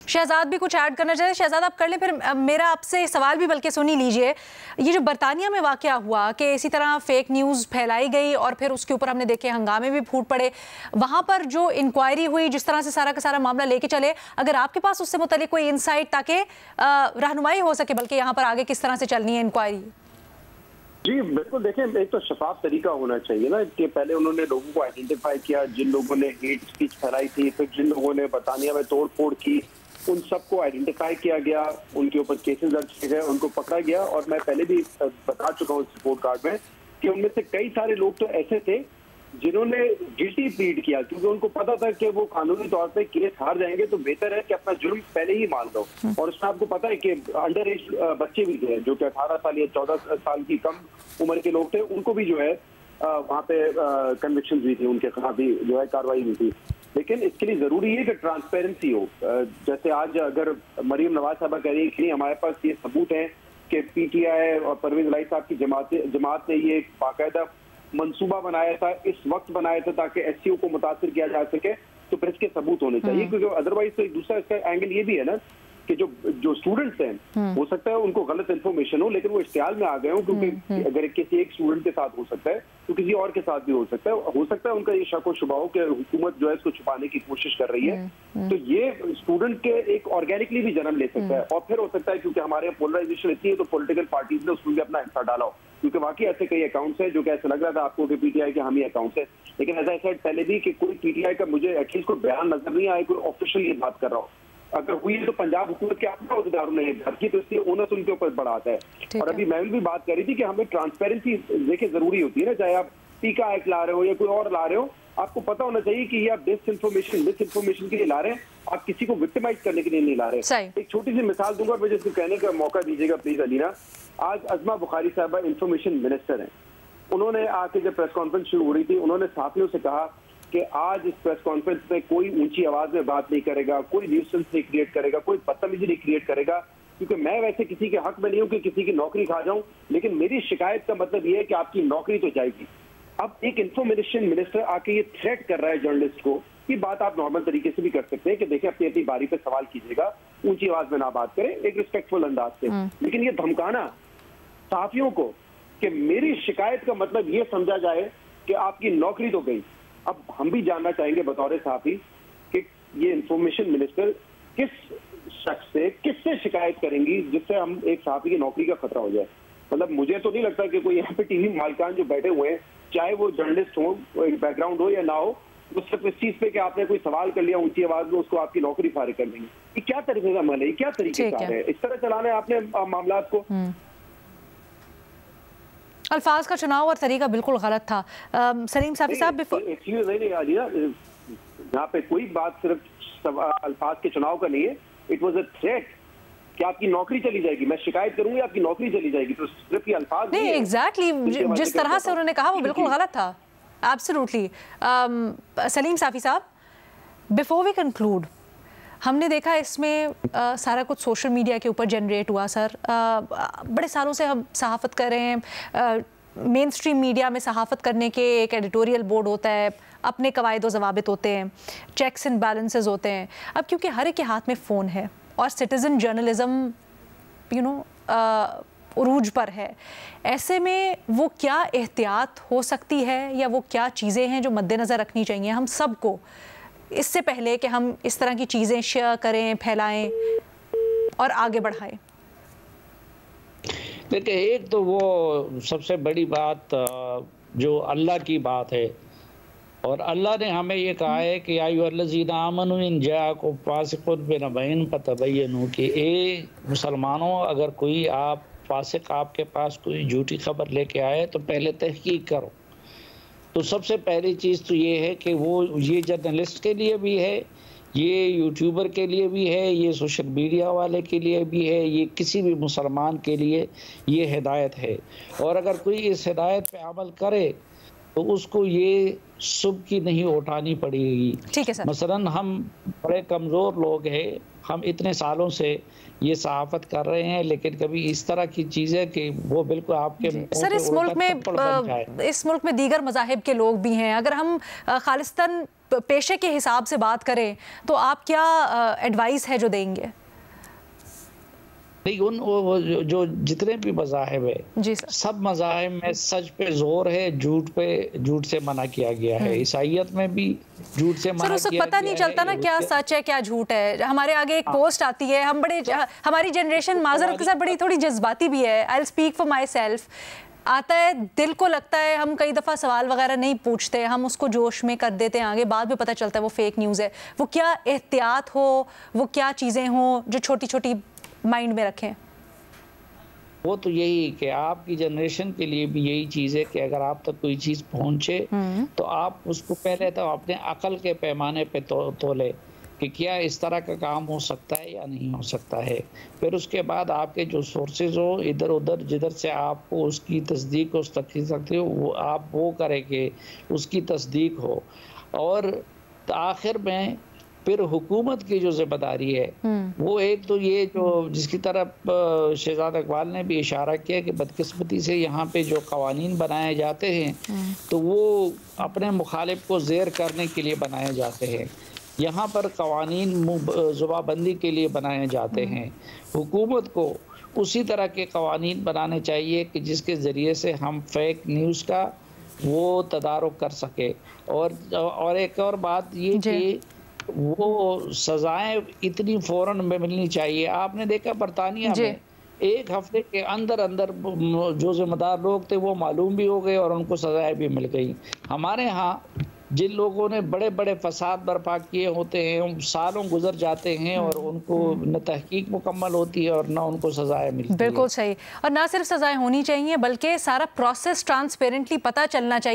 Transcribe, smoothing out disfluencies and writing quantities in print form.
शहजाद भी कुछ ऐड करना चाहते हैं। शहजाद आप कर ले, फिर मेरा आपसे सवाल भी बल्कि सुन ही लीजिए। ये जो बरतानिया में वाकया हुआ कि इसी तरह फेक न्यूज़ फैलाई गई और फिर उसके ऊपर हमने देखे हंगामे भी फूट पड़े, वहाँ पर जो इंक्वायरी हुई, जिस तरह से सारा का सारा मामला लेके चले, अगर आपके पास उससे मुतालिक कोई इंसाइट ताकि रहनुमाई हो सके बल्कि यहाँ पर आगे किस तरह से चलनी है इंक्वायरी। जी बिल्कुल, देखें एक तो शफाफ तरीका होना चाहिए ना कि पहले उन्होंने लोगों को आइडेंटिफाई किया, जिन लोगों ने हेट स्पीच फैलाई थी, फिर जिन लोगों ने बरतानिया में तोड़ फोड़ की, उन सबको आइडेंटिफाई किया गया, उनके ऊपर केसेस दर्ज किए गए, उनको पकड़ा गया। और मैं पहले भी बता चुका हूँ इस रिपोर्ट कार्ड में कि उनमें से कई सारे लोग तो ऐसे थे जिन्होंने गिल्टी प्लीड किया, क्योंकि उनको पता था कि वो कानूनी तौर पे केस हार जाएंगे, तो बेहतर है कि अपना जुर्म पहले ही मान लो। और उसमें आपको पता है कि अंडर एज बच्चे भी थे, जो कि 18 साल या 14 साल की कम उम्र के लोग थे, उनको भी जो है वहाँ पे कन्विक्शन हुई थी, उनके खिलाफ भी जो है कार्रवाई हुई थी। लेकिन इसके लिए जरूरी है कि ट्रांसपेरेंसी हो। जैसे आज अगर मरीम नवाज साहबा कह रही है कि हमारे पास ये सबूत है कि पीटीआई और परवेज इलाही साहब की जमात ने ये बाकायदा मंसूबा बनाया था, इस वक्त बनाया था ताकि एससीओ को मुतासिर किया जा सके, तो फिर इसके सबूत होने चाहिए। क्योंकि अदरवाइज तो एक दूसरा इसका एंगल ये भी है ना कि जो स्टूडेंट्स हैं, हो सकता है उनको गलत इन्फॉर्मेशन हो, लेकिन वो इश्तिहाल में आ गए हो, क्योंकि अगर किसी एक स्टूडेंट के साथ हो सकता है तो किसी और के साथ भी हो सकता है उनका ये शक व शुबा हो कि हुकूमत जो है इसको छुपाने की कोशिश कर रही है। तो ये स्टूडेंट के एक ऑर्गेनिकली भी जन्म ले सकता है। और फिर हो सकता है क्योंकि हमारे यहाँ पोलराइजेशन इतनी है, तो पॉलिटिकल पार्टीज ने उसमें भी अपना हिस्सा डाला हो, क्योंकि वाकई ऐसे कई अकाउंट्स हैं जो कि ऐसा लग रहा था आपको कि पीटीआई के हम ही अकाउंट्स है। लेकिन ऐसा ऐसा पहले भी कि कोई पीटीआई का मुझे एटलीस्ट कोई बयान नजर नहीं आया, कोई ऑफिशियल ये बात कर रहा हो। अगर हुई है तो पंजाब हुकूमत के अपने अहदेदारों ने घर की, तो इसलिए ओनस उनके ऊपर बड़ा आता है। और अभी मैं भी बात कर रही थी कि हमें ट्रांसपेरेंसी देखिए जरूरी होती है ना, चाहे आप टीका एक्ट ला रहे हो या कोई और ला रहे हो, आपको पता होना चाहिए कि ये आप मिस इन्फॉर्मेशन के लिए ला रहे हैं, आप किसी को विक्टिमाइज करने के लिए नहीं ला रहे। एक छोटी सी मिसाल दूंगा, मुझे इसको कहने का मौका दीजिएगा प्लीज अलीना। आज अजमा बुखारी साहबा इंफॉर्मेशन मिनिस्टर हैं, उन्होंने आके जब प्रेस कॉन्फ्रेंस शुरू हो रही थी, उन्होंने साथियों से कहा कि आज इस प्रेस कॉन्फ्रेंस में कोई ऊंची आवाज में बात नहीं करेगा, कोई न्यूसेंस नहीं क्रिएट करेगा, कोई बदतमीजी नहीं क्रिएट करेगा, क्योंकि मैं वैसे किसी के हक में नहीं हूं कि किसी की नौकरी खा जाऊं, लेकिन मेरी शिकायत का मतलब यह है कि आपकी नौकरी तो जाएगी। अब एक इंफॉर्मेशन मिनिस्टर आके ये थ्रेट कर रहा है जर्नलिस्ट को, ये बात आप नॉर्मल तरीके से भी कर सकते हैं कि देखिए अपनी अपनी बारी पे सवाल कीजिएगा, ऊंची आवाज में ना बात करें, एक रिस्पेक्टफुल अंदाज से। लेकिन ये धमकाना सहाफियों को कि मेरी शिकायत का मतलब ये समझा जाए कि आपकी नौकरी तो गई। अब हम भी जानना चाहेंगे बतौर सहाफी कि ये इंफॉर्मेशन मिनिस्टर किस शख्स से, किससे शिकायत करेंगी जिससे हम एक सहाफी की नौकरी का खतरा हो जाए। मतलब मुझे तो नहीं लगता कि कोई यहाँ पे टीवी मालिकान जो बैठे हुए हैं, चाहे वो जर्नलिस्ट हो, बैकग्राउंड हो या ना हो, वो सिर्फ इस चीज पे कि आपने कोई सवाल कर लिया ऊंची आवाज में, उसको आपकी नौकरी फारिग कर देंगे। ये क्या तरीके का अमल है, क्या तरीके का है? इस तरह चलाना है आपने मामला को। अल्फाज का चुनाव और तरीका बिल्कुल गलत था। सलीम साफी साहब यहाँ पे कोई बात सिर्फ अल्फाज के चुनाव का नहीं है, इट वाज अ थ्रेट कि आपकी नौकरी चली जाएगी, मैं शिकायत करूंगी आपकी नौकरी चली जाएगी। तो सिर्फ ये अल्फाज नहीं, एग्जैक्टली जिस तरह से उन्होंने कहा वो बिल्कुल गलत था। एब्सोल्युटली। सलीम साफी साहब, बिफोर वी कंक्लूड, हमने देखा इसमें सारा कुछ सोशल मीडिया के ऊपर जनरेट हुआ। सर बड़े सालों से हम सहाफ़त कर रहे हैं, मेन स्ट्रीम मीडिया में सहाफ़त करने के एक एडिटोरियल बोर्ड होता है, अपने कवायद व ज़वाबित होते हैं, चेक्स एंड बैलेंसेस होते हैं। अब क्योंकि हर एक के हाथ में फ़ोन है और सिटीज़न जर्नलिज़म उरूज पर है, ऐसे में वो क्या एहतियात हो सकती है या वो क्या चीज़ें हैं जो मद्देनज़र रखनी चाहिए हम सबको, इससे पहले कि हम इस तरह की चीज़ें शेयर करें, फैलाएं और आगे बढ़ाएं? देखिए, एक तो वो सबसे बड़ी बात जो अल्लाह की बात है, और अल्लाह ने हमें ये कहा है कि आयुल्लज़ीना आमनू इन जाअकुम फासिकुन बिनबइन फतबय्यनु, कि ए मुसलमानों, अगर कोई फासिक आपके पास कोई झूठी खबर लेके आए तो पहले तहकीक करो। तो सबसे पहली चीज़ तो ये है कि वो ये जर्नलिस्ट के लिए भी है, ये यूट्यूबर के लिए भी है, ये सोशल मीडिया वाले के लिए भी है, ये किसी भी मुसलमान के लिए ये हिदायत है। और अगर कोई इस हिदायत पे अमल करे तो उसको ये सुबह की नहीं उठानी पड़ेगी। ठीक है सर। मसलन हम बड़े कमज़ोर लोग हैं, हम इतने सालों से ये सहाफ़त कर रहे हैं, लेकिन कभी इस तरह की चीज़ें कि वो बिल्कुल आपके सर, इस मुल्क में दीगर मज़ाहिब के लोग भी हैं। अगर हम खालिस्तान पेशे के हिसाब से बात करें तो आप क्या एडवाइस है जो देंगे? नहीं, वो जो जितने भी मज़ाहिब है, जी सर, सब मज़ाहिब में सच पे जोर है, झूठ से मना किया गया है। ईसाइयत में भी झूठ से मना किया गया। पता नहीं चलता ना क्या सच है क्या झूठ है। हमारे आगे एक पोस्ट आती है, हमारी जनरेशन माजरत के साथ बड़ी थोड़ी जज्बाती भी है। I will speak for my self. आता है, दिल को लगता है, हम कई दफ़ा सवाल वगैरह नहीं पूछते, हम उसको जोश में कर देते हैं आगे, बाद में पता चलता है वो फेक न्यूज़ है। वो क्या एहतियात हो, वो क्या चीज़ें हों जो छोटी छोटी माइंड में रखें? वो तो यही कि आपकी जनरेशन के लिए भी यही चीज़ है कि अगर आप तक कोई चीज़ पहुंचे तो आप उसको पहले तो अपने अकल के पैमाने पे तोले कि क्या इस तरह का काम हो सकता है या नहीं हो सकता है। फिर उसके बाद आपके जो सोर्सेज हो, इधर उधर जिधर से आपको उसकी तस्दीक हो सकती हो, वो आप वो करें कि उसकी तस्दीक हो। और आखिर में फिर हुकूमत की जो जिम्मेदारी है वो एक तो ये जो जिसकी तरफ शहजाद इकबाल ने भी इशारा किया कि बदकिस्मती से यहाँ पे जो कवानीन बनाए जाते हैं तो वो अपने मुखालिफ को ज़ेर करने के लिए बनाए जाते हैं। यहाँ पर कवानीन ज़ुबाबंदी के लिए बनाए जाते हैं। हुकूमत को उसी तरह के कवानीन बनाने चाहिए कि जिसके ज़रिए से हम फेक न्यूज़ का वो तदारुक कर सके। और एक और बात ये कि वो सजाएं इतनी फौरन में मिलनी चाहिए। आपने देखा बरतानिया में 1 हफ्ते के अंदर अंदर जो जिम्मेदार लोग थे वो मालूम भी हो गए और उनको सजाएं भी मिल गई। हमारे यहाँ जिन लोगों ने बड़े बड़े फसाद बर्पा किए होते हैं, सालों गुजर जाते हैं और उनको न तहकीक मुकम्मल होती है और न उनको सजाएं मिलती है। बिल्कुल सही। और ना सिर्फ सजाएं होनी चाहिए बल्कि सारा प्रोसेस ट्रांसपेरेंटली पता चलना चाहिए।